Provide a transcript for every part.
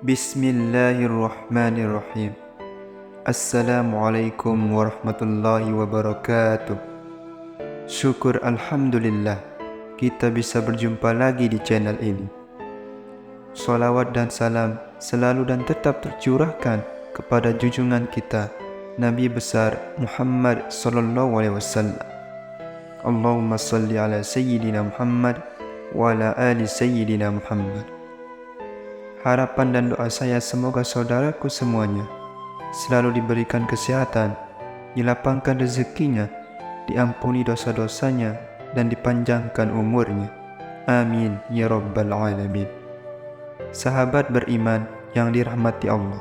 Bismillahirrahmanirrahim. Assalamualaikum warahmatullahi wabarakatuh. Syukur Alhamdulillah kita bisa berjumpa lagi di channel ini. Salawat dan salam selalu dan tetap tercurahkan kepada junjungan kita Nabi besar Muhammad sallallahu alaihi wasallam. Allahumma salli ala sayyidina Muhammad wa ala ali sayyidina Muhammad. Harapan dan doa saya semoga saudaraku semuanya selalu diberikan kesehatan, dilapangkan rezekinya, diampuni dosa-dosanya, dan dipanjangkan umurnya. Amin ya rabbal alamin. Sahabat beriman yang dirahmati Allah,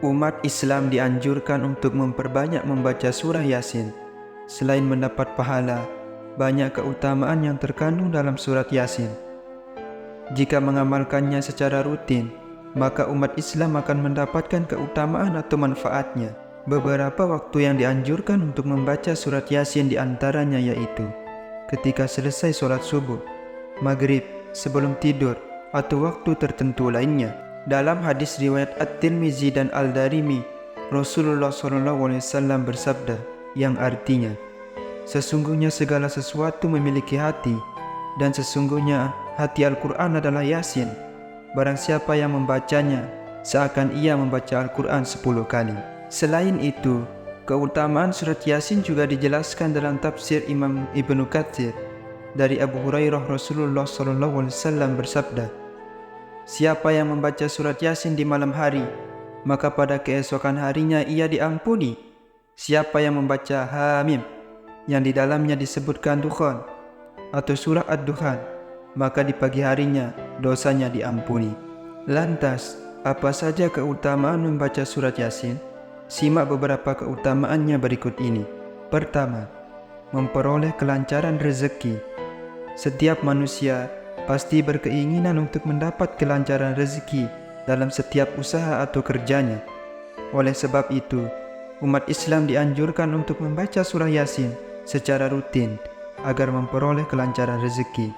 umat Islam dianjurkan untuk memperbanyak membaca surah Yasin. Selain mendapat pahala, banyak keutamaan yang terkandung dalam surat Yasin. Jika mengamalkannya secara rutin, maka umat Islam akan mendapatkan keutamaan atau manfaatnya. Beberapa waktu yang dianjurkan untuk membaca surat Yasin diantaranya yaitu ketika selesai sholat subuh, maghrib, sebelum tidur, atau waktu tertentu lainnya. Dalam hadis riwayat At-Tirmizi dan Al-Darimi, Rasulullah SAW bersabda yang artinya, sesungguhnya segala sesuatu memiliki hati, dan sesungguhnya hati Al-Quran adalah Yasin. Barang siapa yang membacanya, seakan ia membaca Al-Quran 10 kali. Selain itu, keutamaan surat Yasin juga dijelaskan dalam tafsir Imam Ibnu Katsir. Dari Abu Hurairah, Rasulullah SAW bersabda, siapa yang membaca surat Yasin di malam hari, maka pada keesokan harinya ia diampuni. Siapa yang membaca Hamim, yang di dalamnya disebutkan Dukhan, atau surah Ad-Dukhan, maka di pagi harinya dosanya diampuni. Lantas, apa saja keutamaan membaca surat Yasin? Simak beberapa keutamaannya berikut ini. Pertama, memperoleh kelancaran rezeki. Setiap manusia pasti berkeinginan untuk mendapat kelancaran rezeki dalam setiap usaha atau kerjanya. Oleh sebab itu, umat Islam dianjurkan untuk membaca surah Yasin secara rutin agar memperoleh kelancaran rezeki.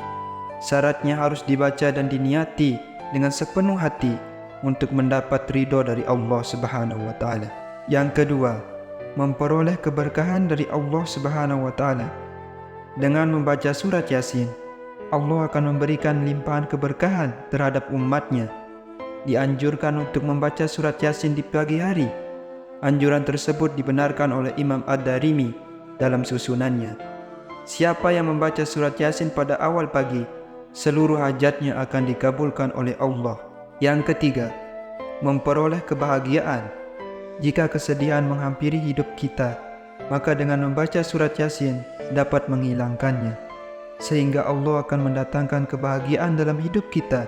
Syaratnya harus dibaca dan diniati dengan sepenuh hati untuk mendapat ridho dari Allah Subhanahu wa taala. Yang kedua, memperoleh keberkahan dari Allah Subhanahu wa taala. Dengan membaca surat Yasin, Allah akan memberikan limpahan keberkahan terhadap umatnya. Dianjurkan untuk membaca surat Yasin di pagi hari. Anjuran tersebut dibenarkan oleh Imam Ad-Darimi dalam susunannya. Siapa yang membaca surat Yasin pada awal pagi, seluruh hajatnya akan dikabulkan oleh Allah. Yang ketiga, memperoleh kebahagiaan. Jika kesedihan menghampiri hidup kita, maka dengan membaca surat Yasin dapat menghilangkannya, sehingga Allah akan mendatangkan kebahagiaan dalam hidup kita.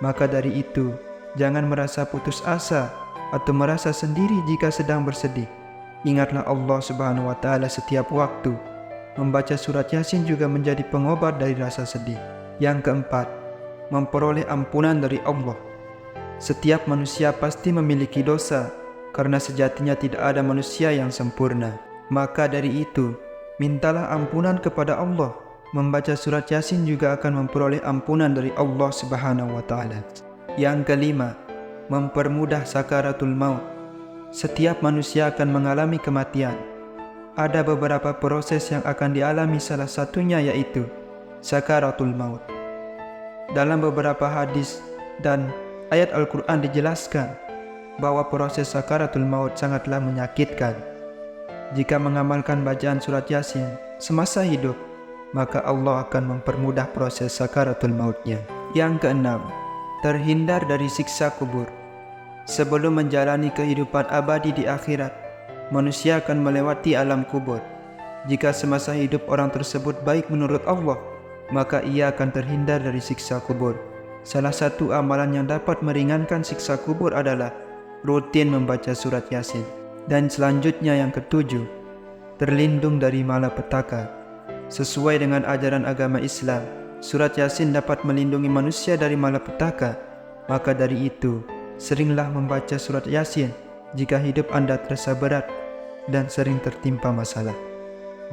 Maka dari itu, jangan merasa putus asa atau merasa sendiri jika sedang bersedih. Ingatlah Allah Subhanahu wa taala setiap waktu. Membaca surat Yasin juga menjadi pengobat dari rasa sedih. Yang keempat, memperoleh ampunan dari Allah. Setiap manusia pasti memiliki dosa, karena sejatinya tidak ada manusia yang sempurna. Maka dari itu, mintalah ampunan kepada Allah. Membaca surat Yasin juga akan memperoleh ampunan dari Allah Subhanahu wa taala. Yang kelima, mempermudah sakaratul maut. Setiap manusia akan mengalami kematian. Ada beberapa proses yang akan dialami, salah satunya yaitu sakaratul maut. Dalam beberapa hadis dan ayat Al-Quran dijelaskan bahwa proses sakaratul maut sangatlah menyakitkan. Jika mengamalkan bacaan surat Yasin semasa hidup, maka Allah akan mempermudah proses sakaratul mautnya. Yang keenam, terhindar dari siksa kubur. Sebelum menjalani kehidupan abadi di akhirat, manusia akan melewati alam kubur. Jika semasa hidup orang tersebut baik menurut Allah, maka ia akan terhindar dari siksa kubur. Salah satu amalan yang dapat meringankan siksa kubur adalah rutin membaca surat Yasin. Dan selanjutnya yang ketujuh, terlindung dari malapetaka. Sesuai dengan ajaran agama Islam, Surat Yasin dapat melindungi manusia dari malapetaka. Maka dari itu, seringlah membaca surat Yasin jika hidup Anda terasa berat dan sering tertimpa masalah.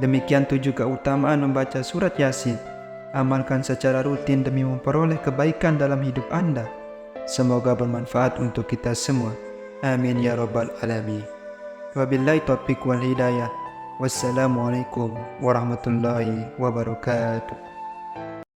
Demikian 7 keutamaan membaca surat Yasin. Amalkan secara rutin demi memperoleh kebaikan dalam hidup Anda. Semoga bermanfaat untuk kita semua. Amin ya rabbal alamin. Wabillahi taufiq wal hidayah. Wassalamualaikum warahmatullahi wabarakatuh.